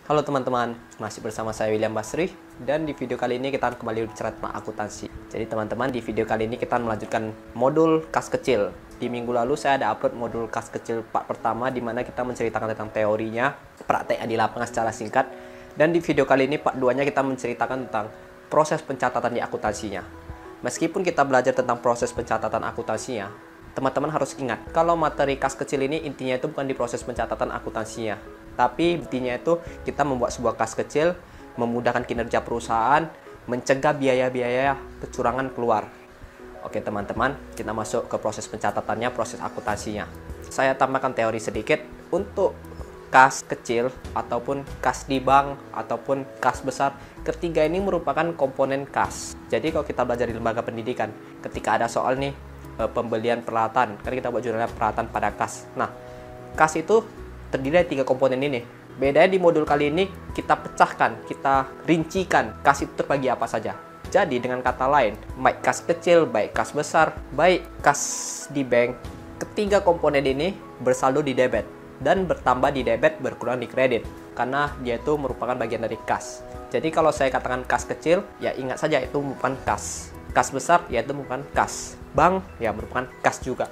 Halo teman-teman, masih bersama saya William Basri, dan di video kali ini kita akan kembali berbicara tentang akuntansi. Jadi teman-teman, di video kali ini kita melanjutkan modul kas kecil. Di minggu lalu saya ada upload modul kas kecil part pertama, di mana kita menceritakan tentang teorinya, prakteknya di lapangan secara singkat. Dan di video kali ini part 2-nya kita menceritakan tentang proses pencatatan di akuntansinya. Meskipun kita belajar tentang proses pencatatan akuntansinya, teman-teman harus ingat, kalau materi kas kecil ini intinya itu bukan di proses pencatatan akuntansinya, tapi intinya itu kita membuat sebuah kas kecil, memudahkan kinerja perusahaan, mencegah biaya-biaya kecurangan keluar. Oke teman-teman, kita masuk ke proses pencatatannya, proses akuntansinya. Saya tambahkan teori sedikit untuk kas kecil, ataupun kas di bank, ataupun kas besar. Ketiga ini merupakan komponen kas. Jadi kalau kita belajar di lembaga pendidikan, ketika ada soal nih, pembelian peralatan, kan kita buat jurnalnya peralatan pada kas. Nah, kas itu terdiri dari 3 komponen ini. Bedanya di modul kali ini kita pecahkan, kita rincikan kas itu terbagi apa saja. Jadi dengan kata lain, baik kas kecil, baik kas besar, baik kas di bank, ketiga komponen ini bersaldo di debit dan bertambah di debit, berkurang di kredit, karena dia itu merupakan bagian dari kas. Jadi kalau saya katakan kas kecil, ya ingat saja itu merupakan kas. Kas besar yaitu merupakan kas. Bank ya merupakan kas juga.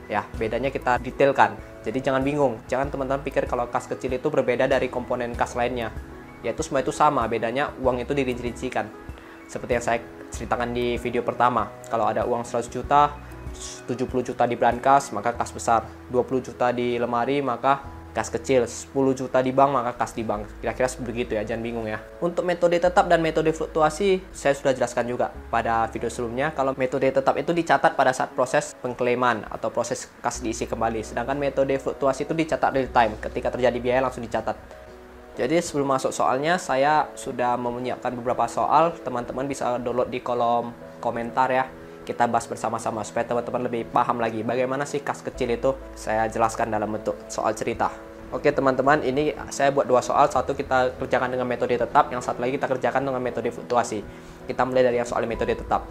Ya, bedanya kita detailkan. Jadi jangan bingung, jangan teman-teman pikir kalau kas kecil itu berbeda dari komponen kas lainnya. Yaitu semua itu sama, bedanya uang itu dirinci-rincikan. Seperti yang saya ceritakan di video pertama, kalau ada uang 100 juta, 70 juta di brankas, maka kas besar. 20 juta di lemari, maka kas kecil. 10 juta di bank, maka kas di bank. Kira-kira begitu ya, jangan bingung ya. Untuk metode tetap dan metode fluktuasi, saya sudah jelaskan juga pada video sebelumnya. Kalau metode tetap itu dicatat pada saat proses pengklaiman atau proses kas diisi kembali. Sedangkan metode fluktuasi itu dicatat real time. Ketika terjadi biaya langsung dicatat. Jadi sebelum masuk soalnya, saya sudah menyiapkan beberapa soal. Teman-teman bisa download di kolom komentar ya. Kita bahas bersama-sama supaya teman-teman lebih paham lagi bagaimana sih kas kecil itu. Saya jelaskan dalam bentuk soal cerita. Oke teman-teman, ini saya buat 2 soal. Satu kita kerjakan dengan metode tetap, yang satu lagi kita kerjakan dengan metode fluktuasi. Kita mulai dari yang soal metode tetap.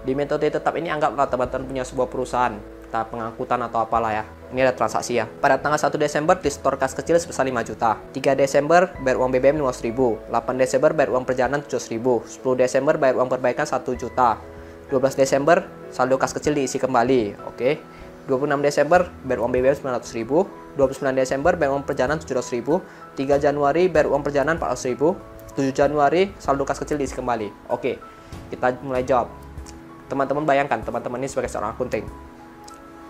Di metode tetap ini anggaplah teman-teman punya sebuah perusahaan, kita pengangkutan atau apalah ya. Ini ada transaksi ya. Pada tanggal 1 Desember di store kas kecil sebesar 5 juta. 3 Desember bayar uang BBM 500.000. 8 Desember bayar uang perjalanan 700.000. 10 Desember bayar uang perbaikan 1 juta. 12 Desember saldo kas kecil diisi kembali. Oke. 26 Desember bayar uang BBM 900.000. 29 Desember bayar uang perjalanan 700.000. 3 Januari bayar uang perjalanan 400.000. 7 Januari saldo kas kecil diisi kembali. Oke. Kita mulai jawab. Teman-teman bayangkan, teman-teman ini sebagai seorang akunting.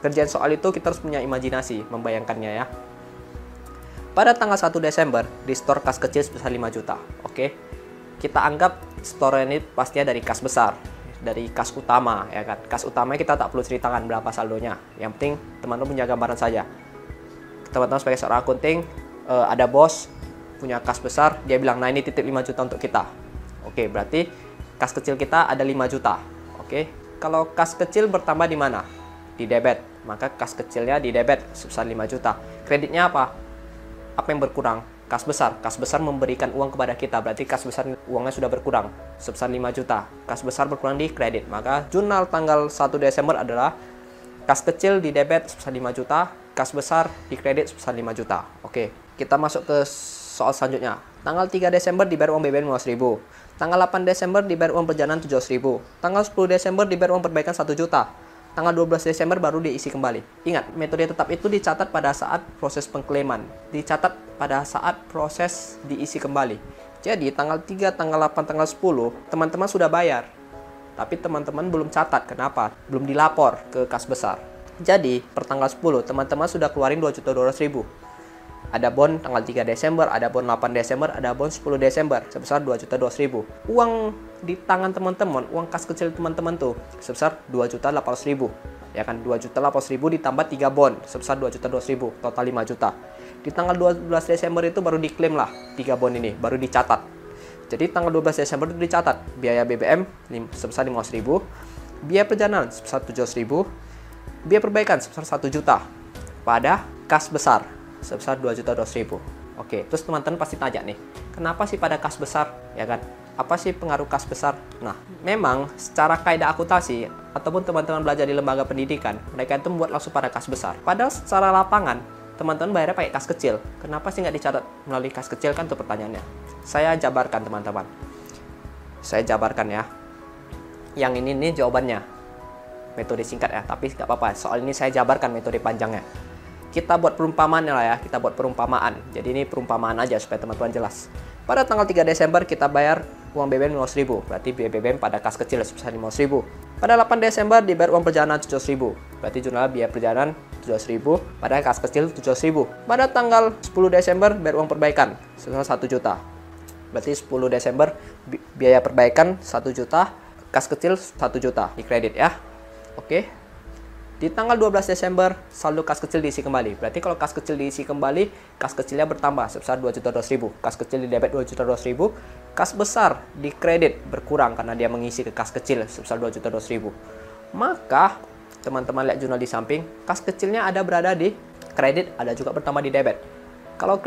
Kerjaan soal itu kita harus punya imajinasi membayangkannya ya. Pada tanggal 1 Desember di store kas kecil sebesar 5 juta. Oke. Kita anggap store ini pastinya dari kas besar, dari kas utama ya kan. Kas utama kita tak perlu ceritakan berapa saldonya. Yang penting teman-teman punya gambaran saja. Teman-teman sebagai seorang akunting, ada bos punya kas besar, dia bilang, nah ini titip 5 juta untuk kita. Oke, berarti kas kecil kita ada 5 juta. Oke, kalau kas kecil bertambah di mana? Di debit. Maka kas kecilnya di debit sebesar 5 juta. Kreditnya apa? Apa yang berkurang? Kas besar. Kas besar memberikan uang kepada kita. Berarti kas besar uangnya sudah berkurang sebesar 5 juta. Kas besar berkurang di kredit. Maka jurnal tanggal 1 Desember adalah kas kecil di debit sebesar 5 juta. Kas besar di kredit sebesar 5 juta. Oke, kita masuk ke soal selanjutnya. Tanggal 3 Desember dibayar uang BBM 500.000. Tanggal 8 Desember dibayar uang perjalanan 700.000. Tanggal 10 Desember dibayar uang perbaikan 1 juta. Tanggal 12 Desember baru diisi kembali. Ingat, metode tetap itu dicatat pada saat proses pengklaiman. Dicatat pada saat proses diisi kembali. Jadi tanggal 3, tanggal 8, tanggal 10, teman-teman sudah bayar. Tapi teman-teman belum catat. Kenapa? Belum dilapor ke kas besar. Jadi, per tanggal 10, teman-teman sudah keluarin 2.200.000. Ada bon tanggal 3 Desember, ada bon 8 Desember, ada bon 10 Desember sebesar 2.200.000. Uang di tangan teman-teman, uang kas kecil teman-teman tuh sebesar 2.800.000. Ya kan, 2.800.000 ditambah 3 bon sebesar 2.200.000, total 5 juta. Di tanggal 12 Desember itu baru diklaim lah 3 bon ini, baru dicatat. Jadi tanggal 12 Desember itu dicatat biaya BBM sebesar 500.000, biaya perjalanan sebesar 700.000, biaya perbaikan sebesar 1 juta pada kas besar sebesar 2.200.000. Oke, terus teman-teman pasti tanya nih, kenapa sih pada kas besar, ya kan? Apa sih pengaruh kas besar? Nah, memang secara kaidah akuntansi ataupun teman-teman belajar di lembaga pendidikan, mereka itu membuat langsung pada kas besar. Padahal secara lapangan teman-teman bayarnya pakai kas kecil. Kenapa sih nggak dicatat melalui kas kecil, kan itu pertanyaannya. Saya jabarkan teman-teman. Saya jabarkan ya. Yang ini nih jawabannya. Metode singkat ya, tapi nggak apa-apa. Soal ini saya jabarkan metode panjangnya. Kita buat perumpamaannya lah ya, kita buat perumpamaan. Jadi ini perumpamaan aja supaya teman-teman jelas. Pada tanggal 3 Desember kita bayar uang BBM 500.000, berarti biaya BBM pada kas kecil sebesar 500.000. Pada 8 Desember dibayar uang perjalanan 700.000, berarti jumlah biaya perjalanan 700.000, pada kas kecil 700.000. Pada tanggal 10 Desember bayar uang perbaikan sebesar 1 juta. Berarti 10 Desember biaya perbaikan 1 juta, kas kecil 1 juta di kredit ya. Oke. Di tanggal 12 Desember, saldo kas kecil diisi kembali. Berarti kalau kas kecil diisi kembali, kas kecilnya bertambah sebesar 2.200.000. Kas kecil di debit 2.200.000. Kas besar di kredit berkurang karena dia mengisi ke kas kecil sebesar 2.200.000. Maka, teman-teman lihat jurnal di samping, kas kecilnya ada berada di kredit, ada juga bertambah di debit. Kalau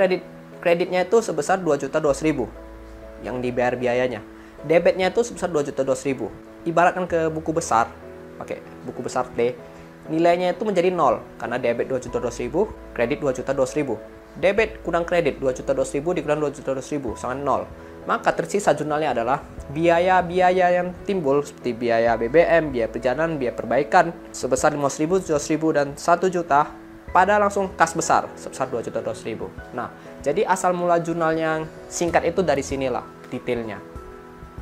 kreditnya itu sebesar 2.200.000 yang dibayar biayanya. Debitnya itu sebesar 2.200.000. Ibaratkan ke buku besar, pakai buku besar T, nilainya itu menjadi 0 karena debit 2.200.000, kredit 2.200.000. Debit kurang kredit 2.200.000 dikurang 2.200.000 sama 0. Maka tersisa jurnalnya adalah biaya-biaya yang timbul seperti biaya BBM, biaya perjalanan, biaya perbaikan sebesar 500.000, 700.000 dan 1 juta pada langsung kas besar sebesar 2.200.000. Nah, jadi asal mula jurnal yang singkat itu dari sinilah detailnya.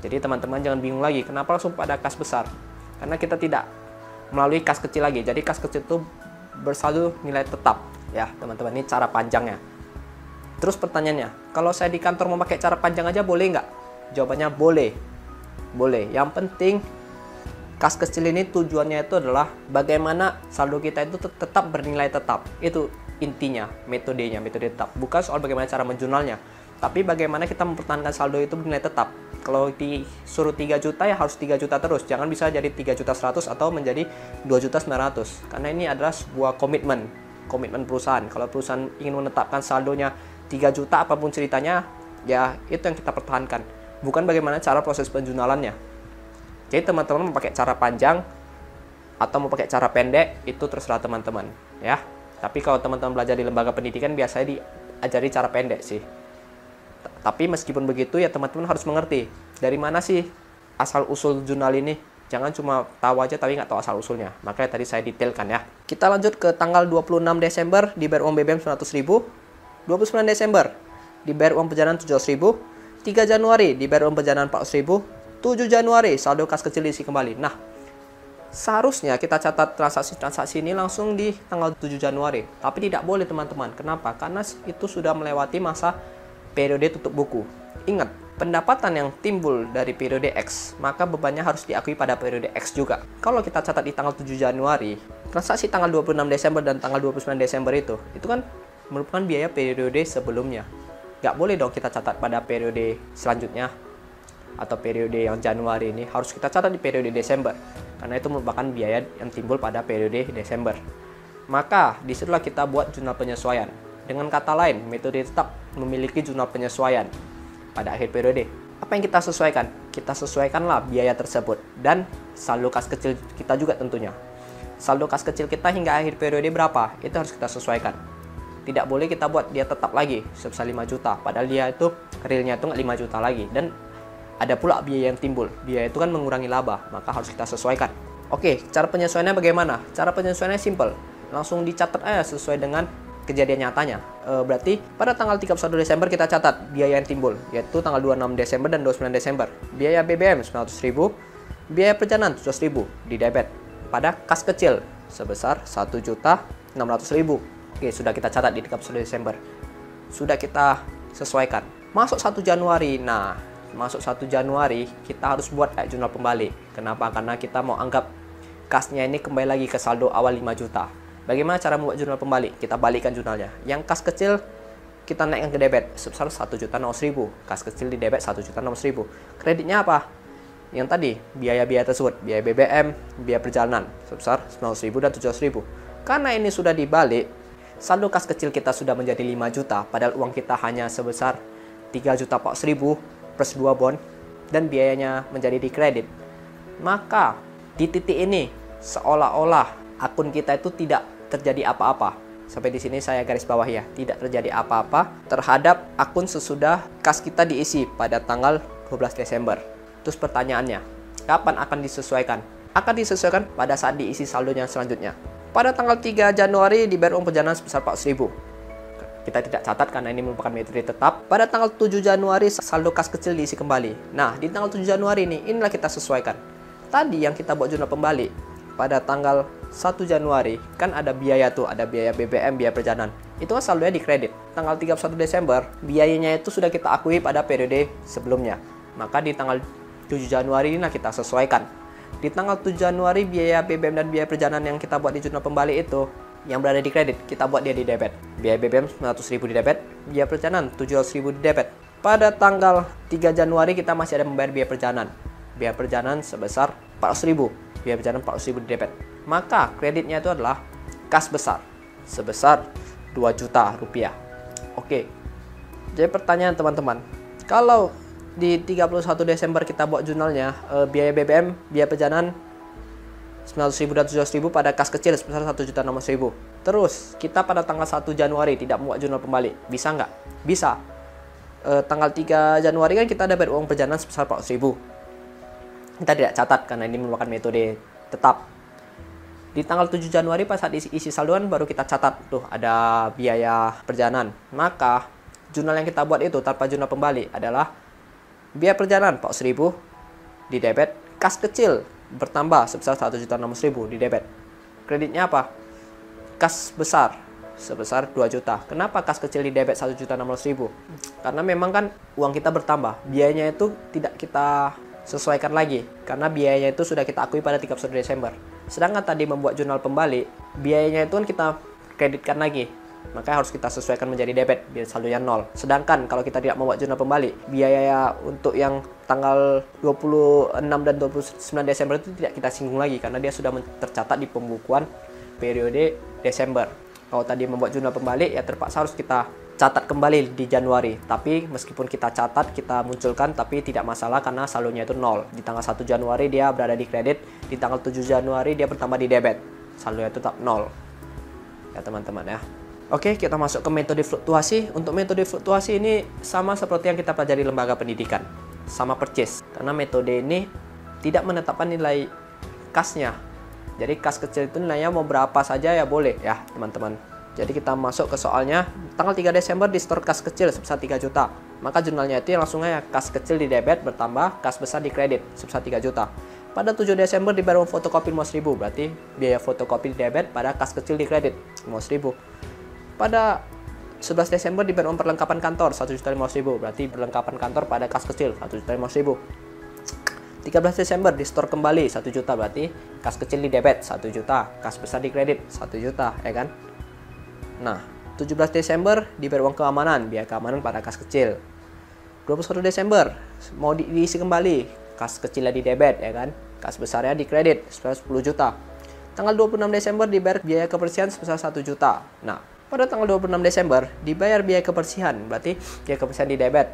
Jadi teman-teman jangan bingung lagi kenapa langsung pada kas besar. Karena kita tidak melalui kas kecil lagi. Jadi kas kecil itu bersaldo nilai tetap ya teman-teman. Ini cara panjangnya. Terus pertanyaannya, kalau saya di kantor mau pakai cara panjang aja boleh nggak? Jawabannya boleh. Boleh. Yang penting kas kecil ini tujuannya itu adalah bagaimana saldo kita itu tetap bernilai tetap. Itu intinya, metodenya, metode tetap. Bukan soal bagaimana cara menjurnalnya, tapi bagaimana kita mempertahankan saldo itu bernilai tetap. Kalau disuruh 3 juta ya harus 3 juta terus. Jangan bisa jadi 3.100.000 atau menjadi 2.900.000. Karena ini adalah sebuah komitmen perusahaan. Kalau perusahaan ingin menetapkan saldonya 3 juta apapun ceritanya, ya itu yang kita pertahankan. Bukan bagaimana cara proses penjurnalannya. Jadi teman-teman mau pakai cara panjang atau mau pakai cara pendek itu terserah teman-teman ya. Tapi kalau teman-teman belajar di lembaga pendidikan biasanya diajari cara pendek sih. Tapi meskipun begitu ya teman-teman harus mengerti dari mana sih asal usul jurnal ini. Jangan cuma tahu aja tapi nggak tahu asal usulnya. Makanya tadi saya detailkan ya. Kita lanjut ke tanggal 26 Desember dibayar uang BBM 100.000. 29 Desember dibayar uang perjalanan 700.000. 3 Januari dibayar uang perjalanan 400.000. 7 Januari saldo kas kecil diisi kembali. Nah, seharusnya kita catat transaksi-transaksi ini langsung di tanggal 7 Januari. Tapi tidak boleh teman-teman. Kenapa? Karena itu sudah melewati masa periode tutup buku. Ingat, pendapatan yang timbul dari periode X, maka bebannya harus diakui pada periode X juga. Kalau kita catat di tanggal 7 Januari, transaksi tanggal 26 Desember dan tanggal 29 Desember itu kan merupakan biaya periode sebelumnya. Nggak boleh dong kita catat pada periode selanjutnya atau periode yang Januari ini. Harus kita catat di periode Desember, karena itu merupakan biaya yang timbul pada periode Desember. Maka, disitulah kita buat jurnal penyesuaian. Dengan kata lain, metode tetap memiliki jurnal penyesuaian pada akhir periode. Apa yang kita sesuaikan? Kita sesuaikanlah biaya tersebut dan saldo kas kecil kita juga tentunya. Saldo kas kecil kita hingga akhir periode berapa? Itu harus kita sesuaikan. Tidak boleh kita buat dia tetap lagi sebesar 5 juta. Padahal dia itu realnya itu nggak 5 juta lagi. Dan ada pula biaya yang timbul. Biaya itu kan mengurangi laba, maka harus kita sesuaikan. Oke, cara penyesuaiannya bagaimana? Cara penyesuaiannya simple. Langsung dicatat aja sesuai dengan kejadian nyatanya. Berarti pada tanggal 31 Desember kita catat biaya yang timbul, yaitu tanggal 26 Desember dan 29 Desember. Biaya BBM 900.000, biaya perjalanan 700.000 di debit pada kas kecil sebesar 1.600.000. Oke, sudah kita catat di 31 Desember. Sudah kita sesuaikan. Masuk 1 Januari. Nah, masuk 1 Januari kita harus buat jurnal pembalik. Kenapa? Karena kita mau anggap kasnya ini kembali lagi ke saldo awal 5 juta. Bagaimana cara membuat jurnal pembalik? Kita balikkan jurnalnya. Yang kas kecil kita naikkan ke debit sebesar 1.600.000. Kas kecil di debit 1.600.000. Kreditnya apa? Yang tadi, biaya-biaya tersebut, biaya BBM, biaya perjalanan sebesar 900.000 dan 700.000. Karena ini sudah dibalik, saldo kas kecil kita sudah menjadi 5 juta, padahal uang kita hanya sebesar 3.400.000 plus 2 bon, dan biayanya menjadi di kredit. Maka, di titik ini, seolah-olah akun kita itu tidak terjadi apa-apa. Sampai di sini saya garis bawah ya, tidak terjadi apa-apa terhadap akun sesudah kas kita diisi pada tanggal 12 Desember. Terus pertanyaannya, kapan akan disesuaikan? Akan disesuaikan pada saat diisi saldonya selanjutnya. Pada tanggal 3 Januari dibayar uang perjalanan sebesar 400.000. Kita tidak catat karena ini merupakan metode tetap. Pada tanggal 7 Januari saldo kas kecil diisi kembali. Nah, di tanggal 7 Januari inilah kita sesuaikan. Tadi yang kita buat jurnal pembalik pada tanggal 1 Januari kan ada biaya tuh, ada biaya BBM, biaya perjalanan. Itu kan saldonya di kredit. Tanggal 31 Desember biayanya itu sudah kita akui pada periode sebelumnya. Maka di tanggal 7 Januari ini kita sesuaikan. Di tanggal 7 Januari biaya BBM dan biaya perjalanan yang kita buat di jurnal pembalik itu yang berada di kredit, kita buat dia di debit. Biaya BBM 900.000 di debit, biaya perjalanan 700.000 di debit. Pada tanggal 3 Januari kita masih ada membayar biaya perjalanan. Biaya perjalanan sebesar 400.000, biaya perjalanan 400.000 di debit. Maka kreditnya itu adalah kas besar sebesar 2 juta rupiah. Oke. Jadi pertanyaan teman-teman, kalau di 31 Desember kita buat jurnalnya, biaya BBM, biaya perjalanan 900.000 dan 700.000 pada kas kecil sebesar 1.600.000. Terus kita pada tanggal 1 Januari tidak membuat jurnal pembalik, bisa nggak? Bisa. Tanggal 3 Januari kan kita ada bayar uang perjalanan sebesar 400.000. Kita tidak catat karena ini merupakan metode tetap. Di tanggal 7 Januari pas saat isi saldoan baru kita catat tuh ada biaya perjalanan. Maka jurnal yang kita buat itu tanpa jurnal pembalik adalah biaya perjalanan 400.000 di debit, kas kecil bertambah sebesar 1.600.000 di debit. Kreditnya apa? Kas besar sebesar 2 juta. Kenapa kas kecil di debit 1.600.000? Karena memang kan uang kita bertambah. Biayanya itu tidak kita sesuaikan lagi karena biayanya itu sudah kita akui pada 31 Desember. Sedangkan tadi membuat jurnal pembalik, biayanya itu kan kita kreditkan lagi. Maka harus kita sesuaikan menjadi debit biar saldonya 0. Sedangkan kalau kita tidak membuat jurnal pembalik, biaya untuk yang tanggal 26 dan 29 Desember itu tidak kita singgung lagi karena dia sudah tercatat di pembukuan periode Desember. Kalau tadi membuat jurnal pembalik ya terpaksa harus kita catat kembali di Januari. Tapi meskipun kita catat, kita munculkan, tapi tidak masalah karena saldonya itu 0. Di tanggal 1 Januari dia berada di kredit, di tanggal 7 Januari dia bertambah di debit. Saldonya itu tetap 0. Ya teman-teman ya. Oke, kita masuk ke metode fluktuasi. Untuk metode fluktuasi ini sama seperti yang kita pelajari lembaga pendidikan. Sama percis. Karena metode ini tidak menetapkan nilai kasnya. Jadi kas kecil itu nilainya mau berapa saja ya boleh ya teman-teman. Jadi kita masuk ke soalnya, tanggal 3 Desember di store kas kecil sebesar 3 juta. Maka jurnalnya itu langsung aja kas kecil di debit bertambah kas besar di kredit sebesar 3 juta. Pada 7 Desember dibayar fotokopi 5.000, berarti biaya fotokopi di debit pada kas kecil di kredit 5.000. Pada 11 Desember dibayar perlengkapan kantor 1.500.000, berarti perlengkapan kantor pada kas kecil 1.500.000. 13 Desember di store kembali 1 juta, berarti kas kecil di debit 1 juta, kas besar di kredit 1 juta, ya kan? Nah, 17 Desember dibayar uang keamanan, biaya keamanan pada kas kecil. 21 Desember mau diisi kembali, kas kecilnya di debit ya kan, kas besarnya di kredit sebesar 10 juta. Tanggal 26 Desember dibayar biaya kebersihan sebesar 1 juta. Nah, pada tanggal 26 Desember dibayar biaya kebersihan, berarti biaya kebersihan di debit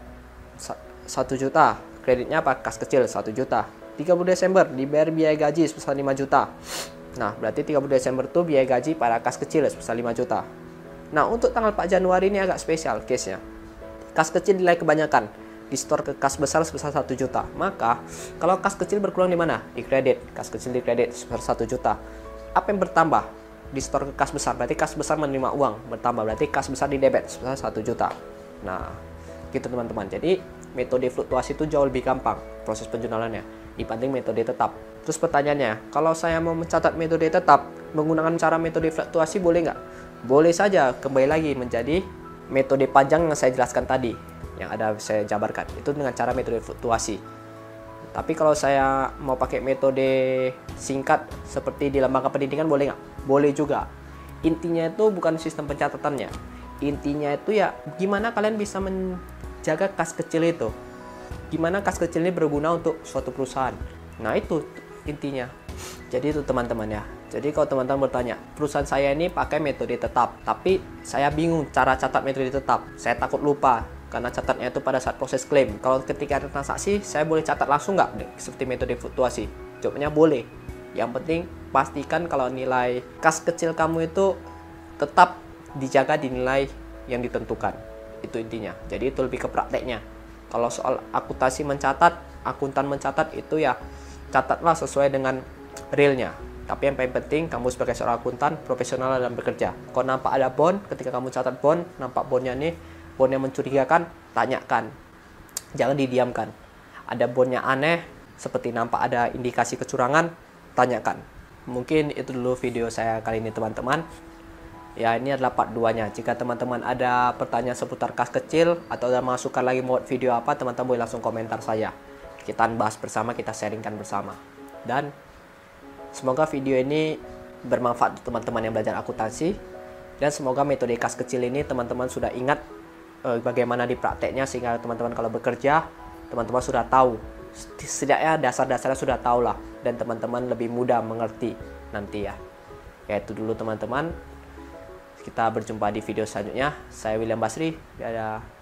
1 juta, kreditnya apa? Kas kecil 1 juta. 30 Desember dibayar biaya gaji sebesar 5 juta. Nah, berarti 30 Desember itu biaya gaji pada kas kecil sebesar 5 juta. Nah, untuk tanggal 4 Januari ini agak spesial case-nya. Kas kecil nilai kebanyakan, di store ke kas besar sebesar 1 juta. Maka, kalau kas kecil berkurang di mana? Di kredit. Kas kecil di kredit sebesar 1 juta. Apa yang bertambah? Di store ke kas besar. Berarti kas besar menerima uang. Bertambah. Berarti kas besar di debit sebesar 1 juta. Nah, gitu teman-teman. Jadi, metode fluktuasi itu jauh lebih gampang proses penjurnalannya dibanding metode tetap. Terus pertanyaannya, kalau saya mau mencatat metode tetap menggunakan cara metode fluktuasi boleh nggak? Boleh saja, kembali lagi menjadi metode panjang yang saya jelaskan tadi, yang ada saya jabarkan, itu dengan cara metode fluktuasi. Tapi kalau saya mau pakai metode singkat seperti di lembaga pendidikan boleh nggak? Boleh juga. Intinya itu bukan sistem pencatatannya. Intinya itu ya gimana kalian bisa menjaga kas kecil itu. Gimana kas kecil ini berguna untuk suatu perusahaan. Nah itu intinya. Jadi itu teman-teman ya. Jadi kalau teman-teman bertanya, perusahaan saya ini pakai metode tetap, tapi saya bingung cara catat metode tetap. Saya takut lupa karena catatnya itu pada saat proses klaim. Kalau ketika ada transaksi, saya boleh catat langsung nggak seperti metode fluktuasi? Jawabnya boleh. Yang penting pastikan kalau nilai kas kecil kamu itu tetap dijaga di nilai yang ditentukan. Itu intinya. Jadi itu lebih ke prakteknya. Kalau soal akuntansi mencatat, akuntan mencatat itu ya catatlah sesuai dengan realnya. Tapi yang paling penting kamu sebagai seorang akuntan profesional dalam bekerja. Kalau nampak ada bond, ketika kamu catat bond, nampak bondnya nih, bond yang mencurigakan, tanyakan. Jangan didiamkan. Ada bondnya aneh, seperti nampak ada indikasi kecurangan, tanyakan. Mungkin itu dulu video saya kali ini teman-teman. Ya, ini adalah part 2-nya. Jika teman-teman ada pertanyaan seputar kas kecil atau ada masukan lagi mau video apa, teman-teman boleh langsung komentar saya. Kita bahas bersama, kita sharingkan bersama. Dan semoga video ini bermanfaat untuk teman-teman yang belajar akuntansi. Dan semoga metode kas kecil ini teman-teman sudah ingat bagaimana di prakteknya, sehingga teman-teman kalau bekerja, teman-teman sudah tahu. Setidaknya dasar-dasarnya sudah tahu lah. Dan teman-teman lebih mudah mengerti nanti ya. Ya itu dulu teman-teman. Kita berjumpa di video selanjutnya. Saya William Basri. Dadah.